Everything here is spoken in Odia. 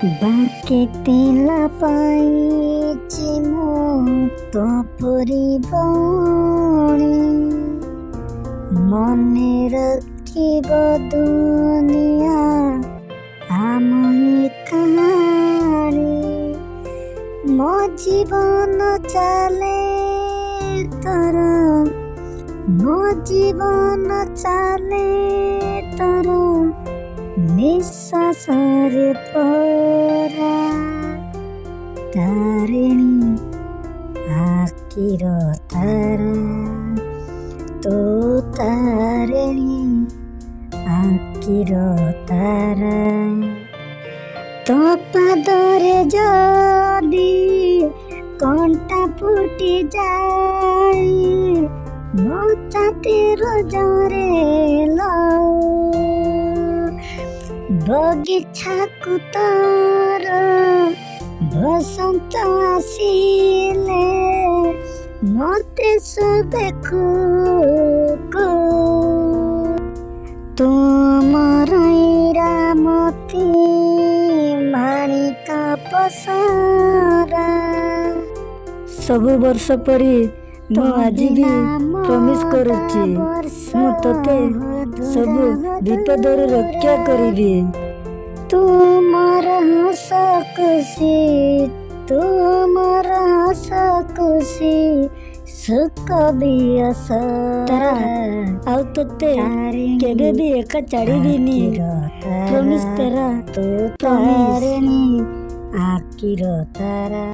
ବାକି ତିଲା ପାଇଛି ମୁଁ ତୋ ପରି ବଣି, ମନେ ରଖିବ ଦୁନିଆ ଆମ ଏ କାହାଣୀ। ମୋ ଜୀବନ ଚାଲେ ତୋର, ମୋ ଜୀବନ ଚାଲେ ତୋର ନିଶ୍ୱାସରେ ପରା। ତାରିଣୀ ଆଖିର ତାରା, ତୋ ତାରିଣୀ ଆଖିର ତାରା। ତୋ ପାଦରେ ଯଦି କଣ୍ଟା ଫୁଟି ଯାଏ, ମୋ ଛାତିର ଜରେ ବଗିଚାକୁ ତୋର ବସନ୍ତ ଆସିଲେ ମତେ ଦେଖୁ ତୁମର ଇରାମତି ମାଣିକ ପସରା। ସବୁ ବର୍ଷ ପରି ମୁଁ ଆଜି ବି ପ୍ରମିସ୍ କରୁଛି, ମୁଁ ତୋତେ ସବୁ ବିପଦରୁ ରକ୍ଷା କରିବି। ତୁମର ହସ ଖୁସି, ତୁମର ହସ ଖୁସି ସୁଖ ବି ଆସରା। ଆଉ ତୋତେ କେବେ ବି ଏକା ଛାଡ଼ିବିନି, ପ୍ରମିସ୍ ତେରା। ତୁ ତାରିଣୀ ଆଖିର ତାରା।